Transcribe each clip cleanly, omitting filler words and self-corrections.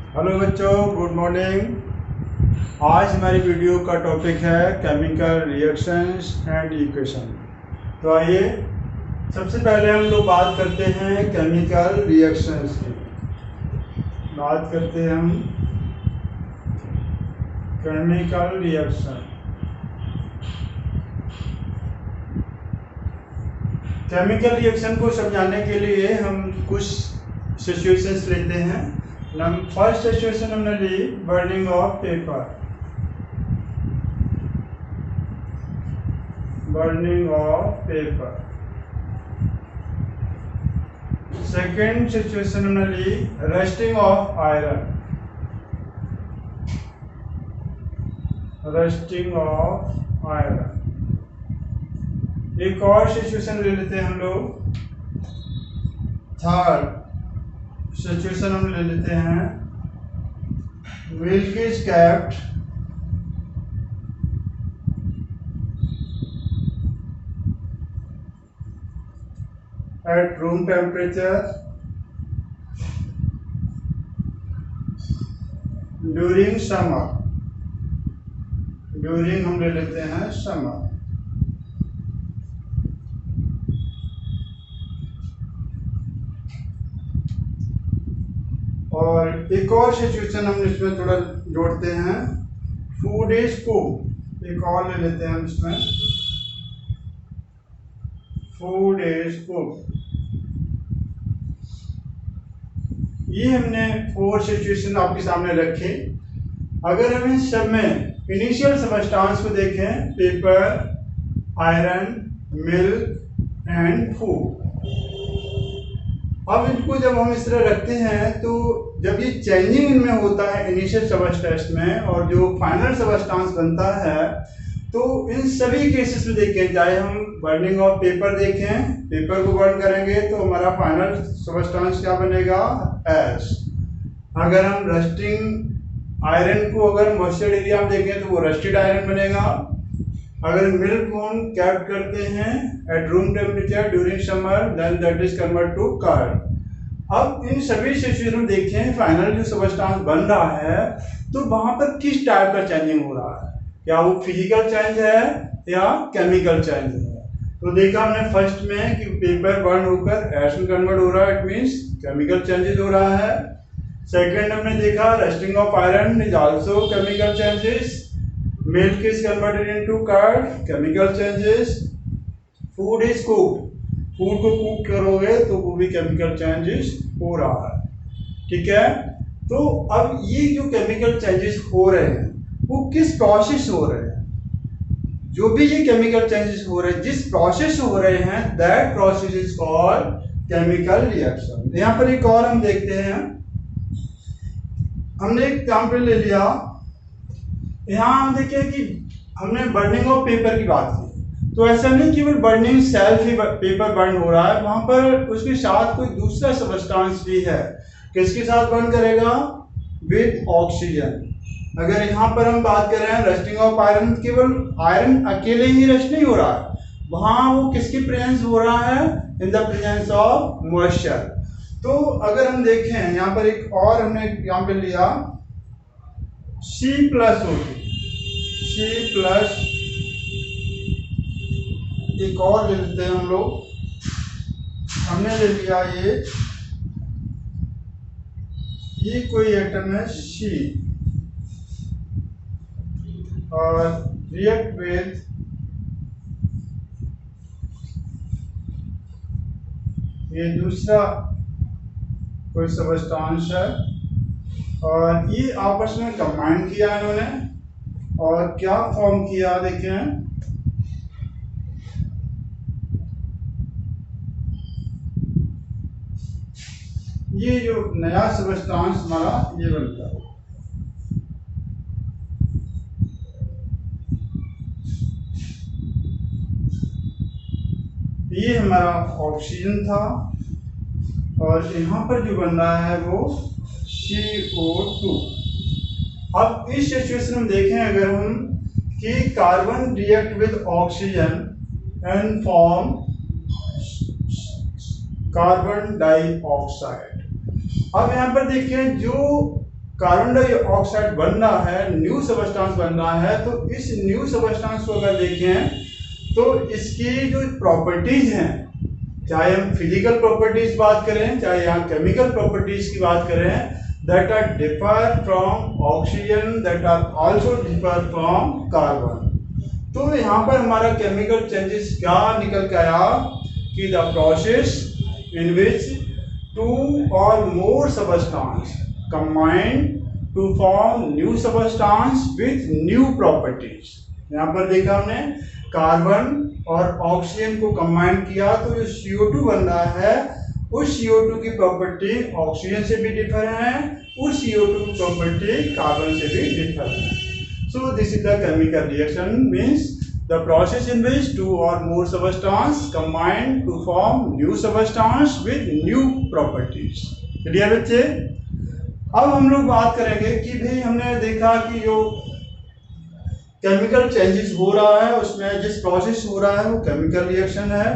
Hello बच्चों, good morning. आज हमारी वीडियो का टॉपिक है केमिकल रिएक्शंस एंड इक्वेशन। तो आइए सबसे पहले हम लोग बात करते हैं केमिकल रिएक्शंस की। बात करते हैं हम केमिकल रिएक्शन। केमिकल रिएक्शन को समझाने के लिए हम कुछ सिचुएशंस लेते हैं। फर्स्ट सिचुएशन हमने ली burning of paper. Burning of paper. Second situation हमने ली rusting of iron. Rusting of iron. एक और सिचुएशन ले लेते हैं हम लोग। थर्ड सिचुएशन हम ले लेते हैं milk is kept at room temperature during summer. During हम ले लेते हैं समर। और एक और सिचुएशन हम इसमें थोड़ा जोड़ते हैं, फूड इज कुक्ड। एक और ले लेते हैं हम इसमें, फूड इज कुक्ड। ये हमने 4 सिचुएशन आपके सामने रखे। अगर हम इन सब में इनिशियल सबस्टांस को देखें, paper, iron, milk and food. अब इनको जब हम इस तरह रखते हैं तो जब ये चेंजिंग इनमें होता है इनिशियल सबस्टेंस में और जो फाइनल सबस्टेंस बनता है, तो इन सभी केसेस में देखें, चाहे हम बर्निंग ऑफ पेपर देखें, पेपर को बर्न करेंगे तो हमारा फाइनल सबस्टेंस क्या बनेगा, एश। अगर हम रस्टिंग आयरन को अगर मॉइस्चर एरिया में देखें तो वो रस्टेड आयरन बनेगा। अगर मिल्क को हम कैप्ट करते हैं at room temperature during summer, then that is convert to curd. अब इन सभी सिचुएशन में देखें फाइनल जो सबस्टेंस बन रहा है तो वहां पर किस टाइप का चेंजिंग हो रहा है, क्या वो फिजिकल चेंज है या केमिकल चेंज है। तो देखा हमने फर्स्ट में कि पेपर बर्न होकर एश में कन्वर्ट हो रहा है, इट मींस केमिकल चेंजेस हो रहा है। सेकेंड हमने देखा rusting of iron is also chemical changes. Milk is converted into curd, chemical changes. Food is cooked. Food को कुक करोगे तो वो भी केमिकल चेंजेस हो रहा है, ठीक है। तो अब ये जो केमिकल चेंजेस हो रहे हैं वो किस प्रोसेस हो रहे हैं, जो भी ये केमिकल चेंजेस हो रहे हैं, जिस प्रोसेस हो रहे हैं, that process is called chemical reaction. यहाँ पर एक और हम देखते हैं, हमने एक एग्जाम्पल ले लिया। यहाँ हम देखें कि हमने बर्निंग ऑफ पेपर की बात की, तो ऐसा नहीं केवल बर्निंग सेल्फ ही पेपर बर्न हो रहा है, वहां पर उसके साथ कोई दूसरा सबस्टेंस भी है। किसके साथ बर्न करेगा, विद ऑक्सीजन। अगर यहाँ पर हम बात कर रहे हैं रस्टिंग ऑफ आयरन, केवल आयरन अकेले ही रस्ट नहीं हो रहा है, वहां वो किसकी प्रेजेंस हो रहा है, in the presence of moisture. तो अगर हम देखें यहाँ पर एक और हमने एग्जाम्पल लिया, C+O2। C+ एक और ले लेते हैं हम लोग। हमने ले लिया ये कोई एटम है C और रिएक्ट विद ये दूसरा कोई सबस्टेंस है और ये आपस में कंबाइन किया इन्होंने और क्या फॉर्म किया, देखें ये जो नया सबस्टेंस हमारा ये बनता है। ये हमारा ऑक्सीजन था और यहाँ पर जो बन रहा है वो CO2। अब इस सिचुएशन में देखें अगर हम कि carbon react with oxygen and form carbon dioxide. अब यहाँ पर देखिए जो कार्बन डाइऑक्साइड बन रहा है, न्यू सबस्टांस बन रहा है, तो इस न्यू सबस्टांस को अगर देखें तो इसकी जो प्रॉपर्टीज हैं, चाहे हम फिजिकल प्रॉपर्टीज बात करें, चाहे यहाँ केमिकल प्रॉपर्टीज की बात करें, that are differ from oxygen, that are also differ from carbon। तो यहाँ पर हमारा केमिकल चेंजेस क्या निकल के आया कि the process in which two or more substance combine to form new substance with new properties. यहाँ पर देखा हमने कार्बन और ऑक्सीजन को कंबाइन किया तो जो CO2 बन रहा है उस CO2 की प्रॉपर्टी ऑक्सीजन से भी डिफर है, उस CO2 की प्रॉपर्टी कार्बन से भी डिफर है। So this is the chemical reaction, means the process in which two or more substance combine to form new substance with new properties. Clear बच्चे? अब हम लोग बात करेंगे कि भाई हमने देखा कि जो केमिकल चेंजेस हो रहा है उसमें जिस प्रोसेस हो रहा है वो केमिकल रिएक्शन है।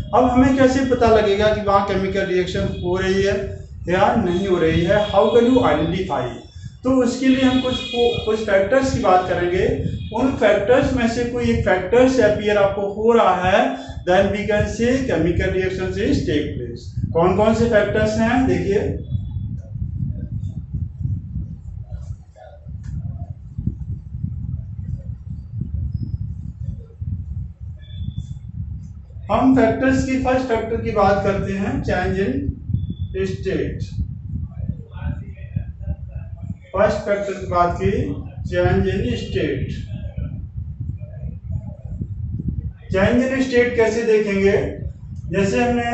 अब हमें कैसे पता लगेगा कि वहाँ केमिकल रिएक्शन हो रही है या नहीं हो रही है? How can you identify? तो उसके लिए हम कुछ फैक्टर्स की बात करेंगे। उन फैक्टर्स में से कोई एक फैक्टर से अपीयर आपको हो रहा है, then we can say chemical reaction is take place. कौन कौन से फैक्टर्स हैं देखिए। हम फैक्टर्स की फर्स्ट फैक्टर की बात करते हैं, चेंज इन स्टेट। फर्स्ट फैक्टर की बात की, change in state. Change in state कैसे देखेंगे? जैसे हमने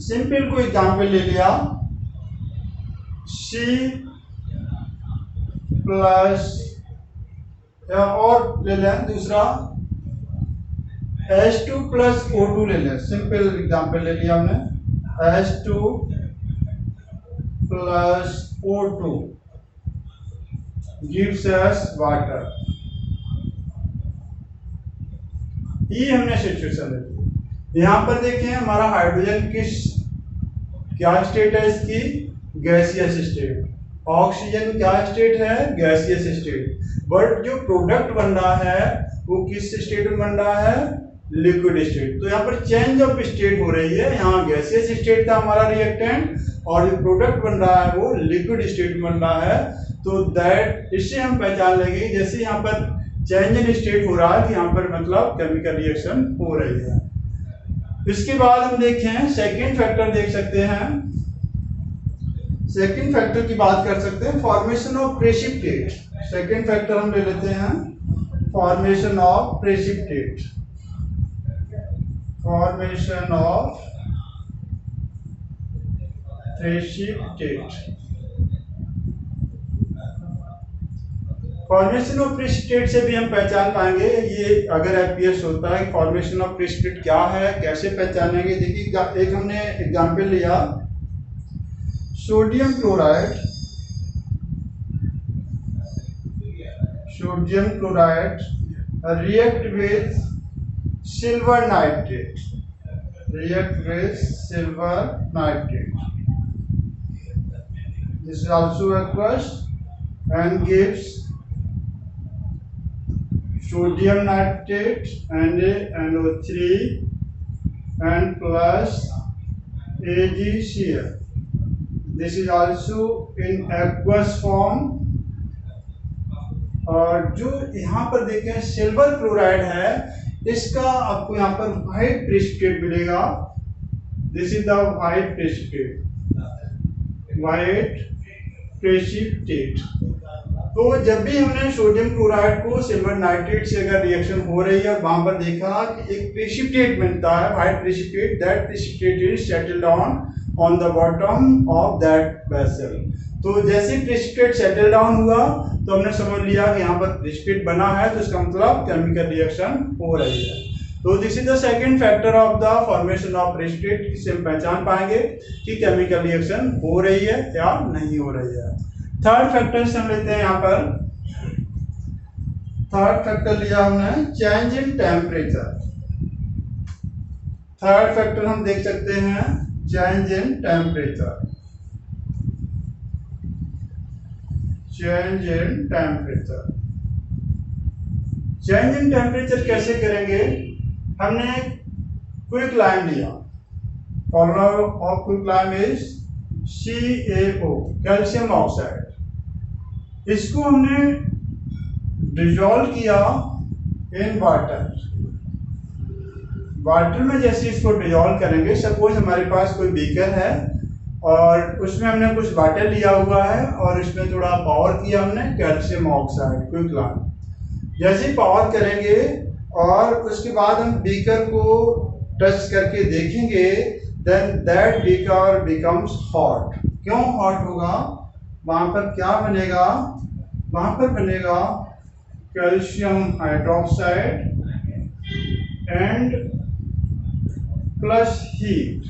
सिंपल कोई एग्जाम्पल ले लिया, C प्लस या और ले लें दूसरा H2 प्लस O2 ले लें। सिंपल एग्जाम्पल ले लिया हमने, H2 plus O2 gives us water. ये हमने सिचुएशन ली। यहाँ पर देखें हमारा हाइड्रोजन क्या स्टेट है इसकी? Gaseous state. ऑक्सीजन क्या स्टेट है? Gaseous state. बट जो प्रोडक्ट बन रहा है वो किस स्टेट में बन रहा है? Liquid state. तो यहाँ पर चेंज ऑफ स्टेट हो रही है। यहाँ गैसियस स्टेट था हमारा रिएक्टेंट और जो प्रोडक्ट बन रहा है वो लिक्विड स्टेट बन रहा है। तो दैट इससे हम पहचान लेंगे जैसे यहाँ पर चेंज इन स्टेट हो रहा है कि यहाँ पर मतलब केमिकल रिएक्शन हो रही है। इसके बाद हम देखें सेकेंड फैक्टर देख सकते हैं। सेकेंड फैक्टर की बात कर सकते हैं, formation of precipitate. Second factor हम ले लेते हैं, formation of precipitate. Formation of precipitate. Formation of precipitate से भी हम पहचान पाएंगे ये अगर एपीएस होता है। फॉर्मेशन ऑफ प्रेसिपिटेट क्या है, कैसे पहचानेंगे? देखिए एक हमने एग्जांपल लिया, sodium chloride. Sodium chloride react with silver nitrate. react with silver nitrate. This is also aqueous and gives sodium nitrate and NO3 and plus AgCl. This is also in aqueous form. और जो यहाँ पर देखें silver chloride है, इसका आपको यहाँ पर व्हाइट प्रेसिपिटेट मिलेगा। This is the white precipitate, white precipitate. तो जब भी हमने सोडियम क्लोराइड को सिल्वर नाइट्रेट से अगर रिएक्शन हो रही है और वहां पर देखा कि एक प्रेसिपिटेट बनता है, white precipitate, that precipitate is settled on the bottom of that vessel. तो जैसे प्रेसिपिटेट सेटल डाउन हुआ तो हमने समझ लिया कि यहाँ पर प्रेसिपिटेट बना है, तो इसका मतलब केमिकल रिएक्शन हो रही है। तो this is the second factor of the formation of precipitate. इससे हम पहचान पाएंगे कि केमिकल रिएक्शन हो रही है या नहीं हो रही है। थर्ड फैक्टर से हम लेते हैं यहाँ पर, थर्ड फैक्टर लिया हमने change in temperature. Third factor हम देख सकते हैं change in temperature. Change in temperature. Change in temperature कैसे करेंगे? हमने क्विक लाइम लिया, formula of quick lime is CaO, calcium oxide. इसको हमने डिजोल्व किया इन वाटर। वाटर में जैसे इसको डिजोल्व करेंगे, सपोज हमारे पास कोई बीकर है और उसमें हमने कुछ वाटर लिया हुआ है और इसमें थोड़ा पावर किया हमने कैल्शियम ऑक्साइड क्विक लाइम। जैसे ही पावर करेंगे और उसके बाद हम बीकर को टच करके देखेंगे, then that beaker becomes hot. क्यों हॉट होगा? वहां पर क्या बनेगा? वहां पर बनेगा calcium hydroxide and plus heat.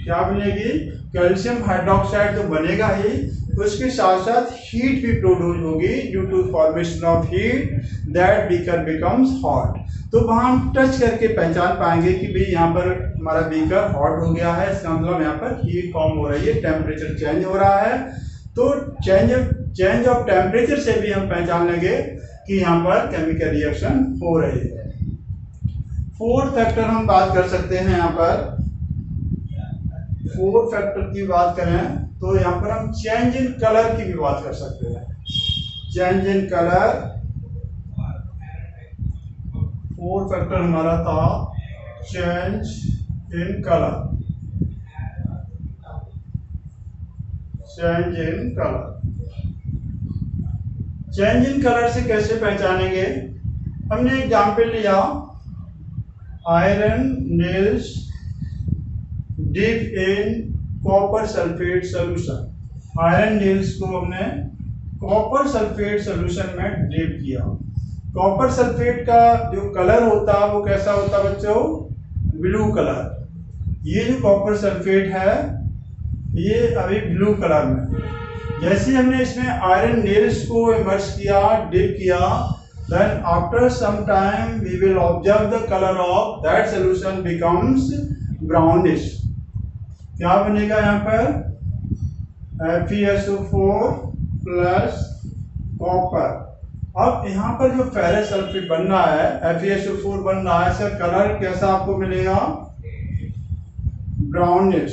क्या बनेगी? कैल्शियम हाइड्रोक्साइड तो बनेगा ही, उसके साथ साथ हीट भी प्रोड्यूस होगी due to formation of heat, that beaker becomes hot. तो वहां हम टच करके पहचान पाएंगे कि भाई यहाँ पर हमारा बीकर हॉट हो गया है, इसका मतलब यहाँ पर हीट फॉर्म हो रही है, टेम्परेचर चेंज हो रहा है। तो चेंज ऑफ टेम्परेचर से भी हम पहचान लेंगे कि यहाँ पर केमिकल रिएक्शन हो रही है। फोर्थ फैक्टर हम बात कर सकते हैं, यहाँ पर फोर्थ फैक्टर की बात करें तो यहाँ पर हम चेंज इन कलर की भी बात कर सकते हैं। Change in colour, fourth factor हमारा था change in colour. Change in colour, change in colour से कैसे पहचानेंगे? हमने एग्जाम्पल लिया, iron nails dip in copper sulphate solution. Iron nails को हमने कॉपर सल्फेट सोल्यूशन में डिप किया। कॉपर सल्फेट का जो कलर होता है वो कैसा होता है बच्चों? Blue colour. ये जो कॉपर सल्फेट है ये अभी ब्लू कलर में। जैसे हमने इसमें आयरन नेल्स को इमर्स किया, डिप किया, then after some time we will observe the color of that solution becomes brownish। क्या बनेगा यहाँ पर? FeSO4 plus copper. अब यहाँ पर जो फेरस सल्फेट बन रहा है, FeSO4 बन रहा है, इसका कलर कैसा आपको मिलेगा? ब्राउनिश।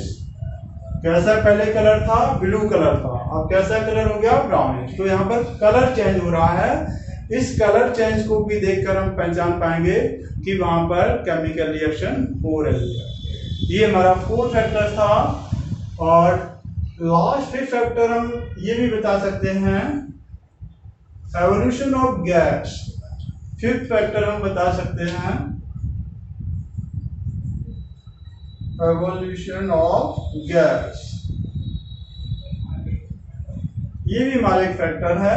कैसा पहले कलर था? ब्लू कलर था, अब कैसा कलर हो गया? ब्राउनिश। तो यहाँ पर कलर चेंज हो रहा है। इस कलर चेंज को भी देखकर हम पहचान पाएंगे कि वहां पर केमिकल रिएक्शन हो रही है। ये हमारा फोर्थ फैक्टर था। और लास्ट फिफ्थ फैक्टर हम ये भी बता सकते हैं, evolution of gas. Fifth factor हम बता सकते हैं एवोल्यूशन ऑफ गैस। ये भी हमारा एक फैक्टर है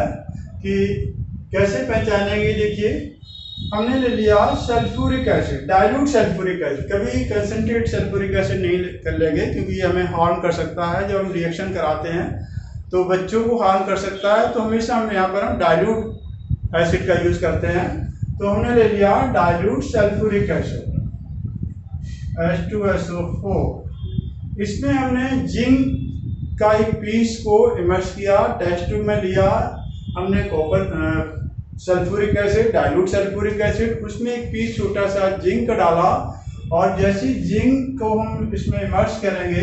कि कैसे पहचानेंगे। देखिए हमने ले लिया sulphuric acid, dilute sulphuric acid. कभी कंसंट्रेट सल्फ्यूरिक एसिड नहीं कर लेंगे क्योंकि ये हमें हार्म कर सकता है। जब हम रिएक्शन कराते हैं तो बच्चों को हार्म कर सकता है, तो हमेशा हम यहाँ पर हम डाइल्यूट एसिड का यूज करते हैं। तो हमने ले लिया डाइल्यूट सल्फ्यूरिक एसिड H2SO4। इसमें हमने जिंक का एक पीस को इमर्स किया, टेस्ट ट्यूब में लिया हमने copper sulphuric acid, dilute sulphuric acid, उसमें एक पीस छोटा सा जिंक का डाला और जैसे जिंक को हम इसमें इमर्स करेंगे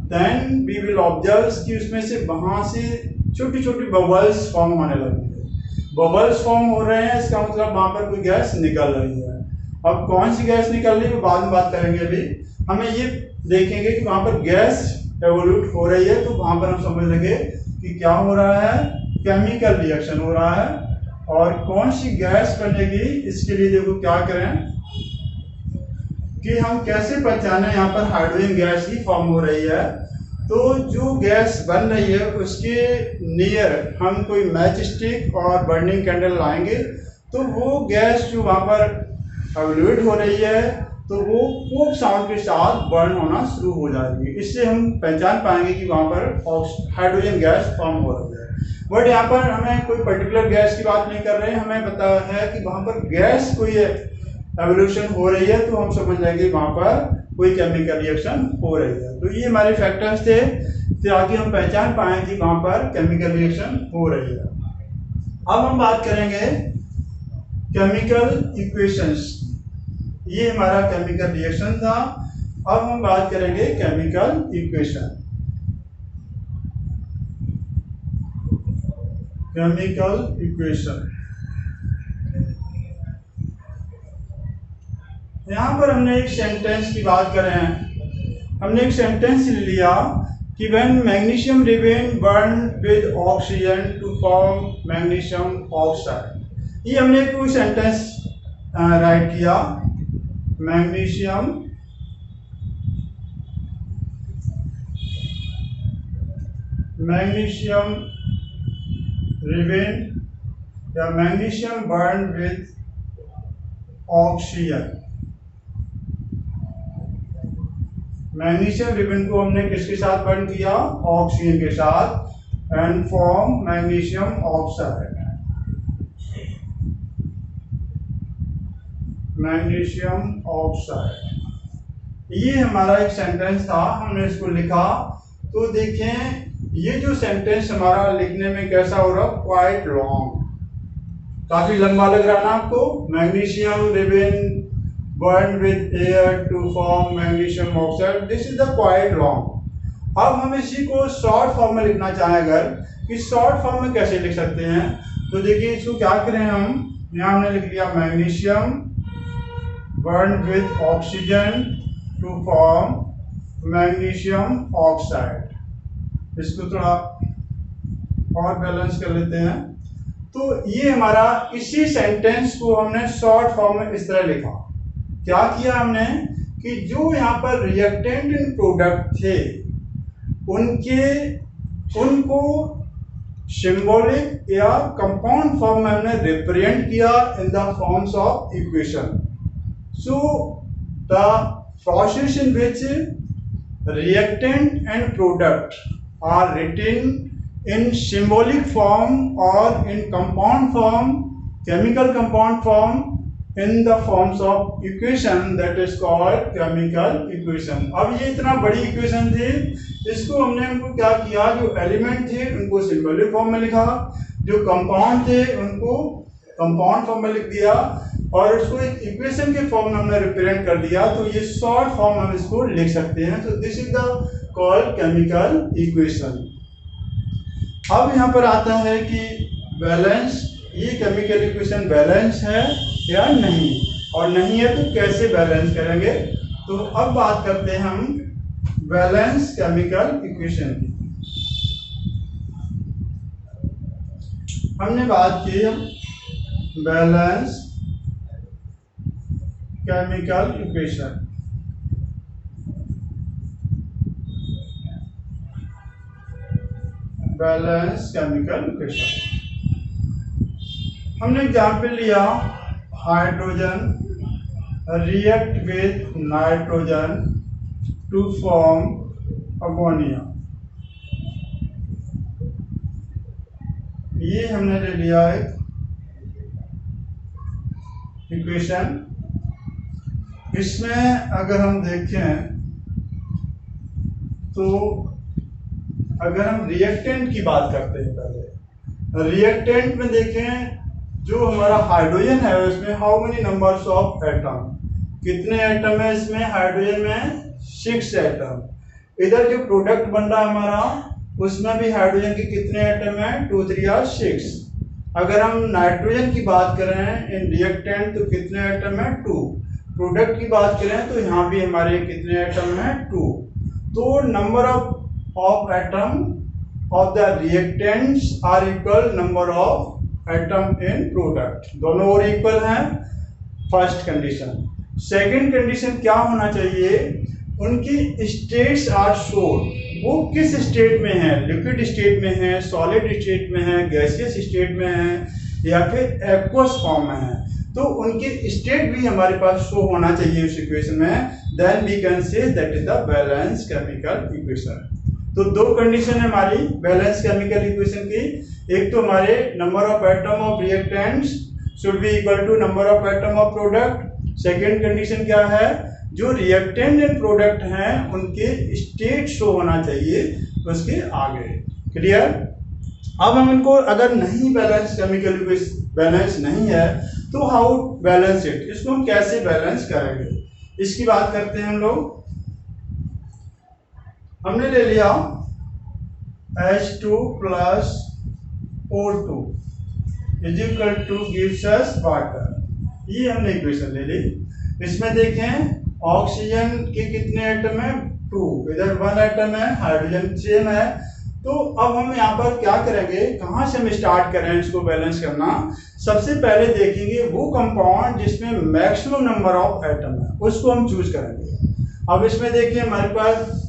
देन वी विल ऑब्जर्व कि उसमें से वहां से छोटी छोटी बबल्स फॉर्म होने लगेंगे। बबल्स फॉर्म हो रहे हैं, इसका मतलब वहां पर कोई गैस निकल रही है। अब कौन सी गैस निकल रही है बाद में बात करेंगे। अभी हमें ये देखेंगे कि वहां पर गैस एवोल्यूट हो रही है, तो वहां पर हम समझ लेंगे कि क्या हो रहा है, केमिकल रिएक्शन हो रहा है। और कौन सी गैस बनेगी इसके लिए देखो क्या करें कि हम कैसे पहचाने यहाँ पर हाइड्रोजन गैस ही फॉर्म हो रही है। तो जो गैस बन रही है उसके नियर हम कोई मैच स्टिक और बर्निंग कैंडल लाएंगे तो वो गैस जो वहाँ पर एवोल्यूट हो रही है तो वो पोप साउंड के साथ बर्न होना शुरू हो जाएगी। इससे हम पहचान पाएंगे कि वहाँ पर हाइड्रोजन गैस फॉर्म हो रही है। बट यहाँ पर हमें कोई पर्टिकुलर गैस की बात नहीं कर रहे हैं, हमें पता है कि वहाँ पर गैस कोई एवोल्यूशन हो रही है, तो हम समझ जाएंगे वहाँ पर कोई केमिकल रिएक्शन हो रही है। तो ये हमारे फैक्टर्स थे ताकि हम पहचान पाए कि वहां पर केमिकल रिएक्शन हो रही है। अब हम बात करेंगे केमिकल इक्वेशंस। ये हमारा केमिकल रिएक्शन था। अब हम बात करेंगे केमिकल इक्वेशन। केमिकल इक्वेशन, यहां पर हमने एक सेंटेंस की बात करें। हमने एक सेंटेंस लिया कि when magnesium remain burned with oxygen to form magnesium oxide। ये हमने कोई सेंटेंस राइट किया। मैग्नीशियम रिमेन या magnesium burn with oxygen. Magnesium ribbon को हमने किसके साथ बर्न किया? ऑक्सीजन के साथ, and form magnesium oxide. Magnesium oxide, ये हमारा एक सेंटेंस था, हमने इसको लिखा। तो देखें ये जो सेंटेंस हमारा लिखने में कैसा हो रहा, क्वाइट लॉन्ग, काफी लंबा लग रहा ना आपको। Magnesium ribbon burned with air to form magnesium oxide, this is the quite long। अब हम इसी को शॉर्ट फॉर्म में लिखना चाहें अगर, कि शॉर्ट फॉर्म में कैसे लिख सकते हैं, तो देखिए इसको क्या करें हम, यहाँ हमने लिख लिया magnesium burned with oxygen to form magnesium oxide। इसको थोड़ा और बैलेंस कर लेते हैं। तो ये हमारा इसी सेंटेंस को हमने शॉर्ट फॉर्म में इस तरह लिखा। क्या किया हमने कि जो यहाँ पर रिएक्टेंट एंड प्रोडक्ट थे उनको सिंबॉलिक या कंपाउंड फॉर्म में हमने रिप्रेजेंट किया in the forms of equation. So the process in which reactant and product are written in symbolic form or in compound form, chemical compound form, in the forms of equation, that is called chemical equation। अब ये इतना बड़ी equation थी, इसको हमने उनको क्या किया, जो एलिमेंट थे उनको सिंबॉलिक फॉर्म में लिखा, जो कंपाउंड थे उनको कंपाउंड फॉर्म में लिख दिया, और उसको एक इक्वेशन के फॉर्म में हमने रिप्रेजेंट कर दिया। तो ये शॉर्ट फॉर्म हम इसको लिख सकते हैं। तो this is the called chemical equation. अब यहाँ पर आता है कि बैलेंस, ये केमिकल इक्वेशन बैलेंस है या नहीं, और नहीं है तो कैसे बैलेंस करेंगे। तो अब बात करते हैं हम बैलेंस केमिकल इक्वेशन की। हमने बात की balance chemical equation. Balance chemical equation, हमने एग्जाम्पल लिया, hydrogen react with nitrogen to form ammonia. ये हमने ले लिया एक इक्वेशन। इसमें अगर हम देखें तो अगर हम रिएक्टेंट की बात करते हैं, पहले रिएक्टेंट में देखें जो हमारा हाइड्रोजन है उसमें how many numbers of atom, कितने एटम है इसमें, हाइड्रोजन में 6 एटम। इधर जो प्रोडक्ट बन रहा है हमारा उसमें भी हाइड्रोजन के कितने एटम है, 2 3 और 6। अगर हम नाइट्रोजन की बात करें इन रिएक्टेंट तो कितने एटम है, 2। प्रोडक्ट की बात करें तो यहाँ भी हमारे कितने एटम है, 2। तो number of atom of the reactants are equal number of atom in product, दोनों और इक्वल हैं। First condition. सेकंड कंडीशन क्या होना चाहिए, उनकी स्टेट्स आर शोड, वो किस स्टेट में है, लिक्विड स्टेट में है, सॉलिड स्टेट में है, गैसियस स्टेट में है या फिर एक्वस फॉर्म में है। तो उनकी स्टेट भी हमारे पास शो होना चाहिए उस इक्वेशन में। Then we can say that is the balance chemical equation. तो 2 कंडीशन है हमारी बैलेंस केमिकल इक्वेशन की। एक तो हमारे number of atom of reactants should be equal to number of atom of product. Second condition क्या है, जो रिएक्टेंट एंड प्रोडक्ट हैं उनके स्टेट शो होना चाहिए। उसके आगे। क्लियर? अब हम इनको अगर नहीं बैलेंस, केमिकल बैलेंस नहीं है तो हाउ बैलेंस इट, इसको हम कैसे बैलेंस करेंगे, इसकी बात करते हैं हम लोग। हमने ले लिया H2 plus O2 is equal two gives us water, ये हमने इक्वेशन ले ली। इसमें देखें ऑक्सीजन के कितने एटम है, 2, इधर 1 एटम है, हाइड्रोजन सेम है। तो अब हम यहाँ पर क्या करेंगे, कहाँ से हम स्टार्ट करें इसको बैलेंस करना। सबसे पहले देखेंगे वो कंपाउंड जिसमें मैक्सिमम नंबर ऑफ एटम है, उसको हम चूज करेंगे। अब इसमें देखिए हमारे पास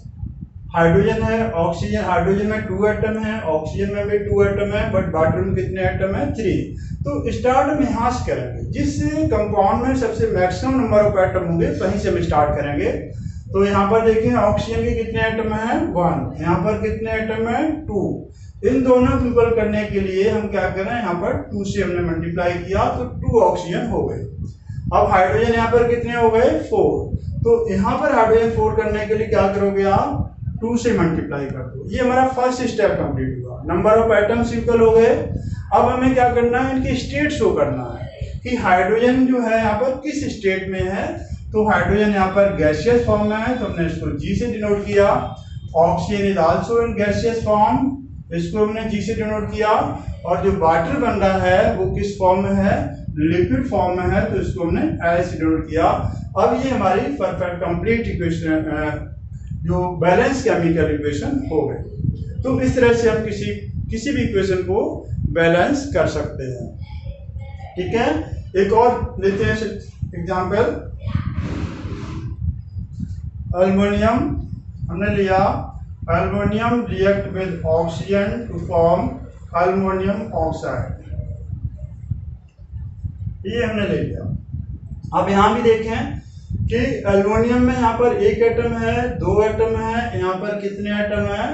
हाइड्रोजन है, ऑक्सीजन, हाइड्रोजन में 2 एटम है, ऑक्सीजन में भी 2 एटम है, बट वाटर में कितने एटम है, 3। तो स्टार्ट हम यहाँ से करेंगे, जिस कंपाउंड में सबसे मैक्सिमम नंबर ऑफ एटम होंगे वहीं से हम स्टार्ट करेंगे। तो यहाँ पर देखिए ऑक्सीजन के कितने एटम है, 1, यहाँ पर कितने एटम है, 2। इन दोनों को इक्वल करने के लिए हम क्या करें, यहाँ पर 2 से हमने मल्टीप्लाई किया तो 2 ऑक्सीजन हो गए। अब हाइड्रोजन यहाँ पर कितने हो गए, 4। तो यहाँ पर हाइड्रोजन 4 करने के लिए क्या करोगे आप, 2 से मल्टीप्लाई कर दो। ये हमारा फर्स्ट स्टेप कंप्लीट हुआ, नंबर ऑफ एटम्स इक्वल हो गए। अब हमें क्या करना है, इनकी स्टेट शो करना है कि हाइड्रोजन जो है यहाँ पर किस स्टेट में है। तो हाइड्रोजन यहाँ पर गैसियस फॉर्म में है, तो हमने इसको G से डिनोट किया। Oxygen is also in gaseous form, इसको हमने G से डिनोट किया। और जो वाटर बन रहा है वो किस फॉर्म में है, लिक्विड फॉर्म में है, तो इसको हमने L से डिनोट किया। अब ये हमारी परफेक्ट कंप्लीट इक्वेशन, जो बैलेंस केमिकल इक्वेशन हो गई। तो इस तरह से हम किसी भी इक्वेशन को बैलेंस कर सकते हैं। ठीक है, एक और लेते हैं एग्जांपल। एल्युमिनियम हमने लिया, aluminium react with oxygen to form aluminium oxide, ये हमने ले लिया। अब यहां भी देखें कि एल्युमिनियम में यहाँ पर 1 एटम है, 2 एटम है, यहाँ पर कितने एटम है,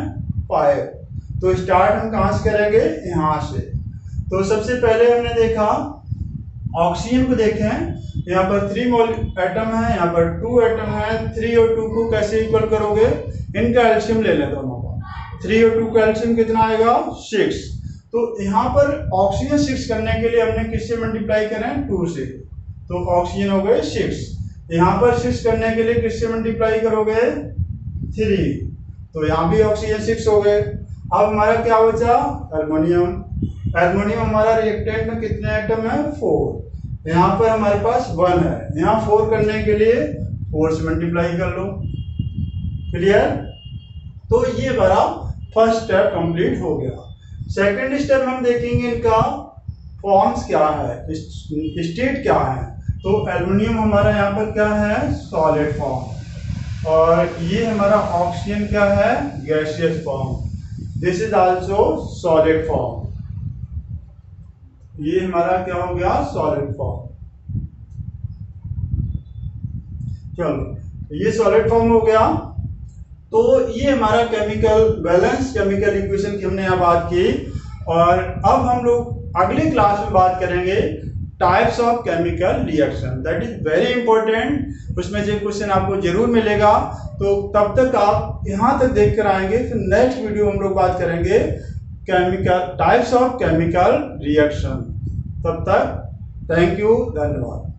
5। तो स्टार्ट हम कहाँ से करेंगे, यहाँ से। तो सबसे पहले हमने देखा ऑक्सीजन को, देखें यहाँ पर 3 मोल एटम है, यहाँ पर 2 एटम है। 3 और 2 को कैसे इक्वल करोगे, इनका एल्शियम ले लें दोनों का। 3 और 2 का एल्शियम कितना आएगा, 6। तो यहाँ पर ऑक्सीजन 6 करने के लिए हमने किससे मल्टीप्लाई करें, 2 से। तो ऑक्सीजन हो गए 6। यहाँ पर 6 करने के लिए किससे मल्टीप्लाई करोगे, 3। तो यहाँ भी ऑक्सीजन 6 हो गए। अब हमारा क्या बचा, एल्युमिनियम। एल्युमिनियम हमारा रिएक्टेंट में कितने एटम है, 4। यहाँ पर हमारे पास 1 है, यहाँ 4 करने के लिए 4 से मल्टीप्लाई कर लो। क्लियर? तो ये हमारा फर्स्ट स्टेप कंप्लीट हो गया। सेकंड स्टेप हम देखेंगे इनका फॉर्म्स क्या है, स्टेट क्या है। तो एल्युमिनियम हमारा यहाँ पर क्या है, सॉलिड फॉर्म, और ये हमारा ऑक्सीजन क्या है, gaseous form. This is also solid form, ये हमारा क्या हो गया, सॉलिड फॉर्म। चलो ये सॉलिड फॉर्म हो गया। तो ये हमारा केमिकल बैलेंस केमिकल इक्वेशन की हमने यहाँ बात की। और अब हम लोग अगले क्लास में बात करेंगे types of chemical reaction, that is very important. उसमें जो क्वेश्चन आपको जरूर मिलेगा, तो तब तक आप यहाँ तक देख कर आएंगे। फिर नेक्स्ट वीडियो हम लोग बात करेंगे chemical types of chemical reaction. तब तक थैंक यू, धन्यवाद।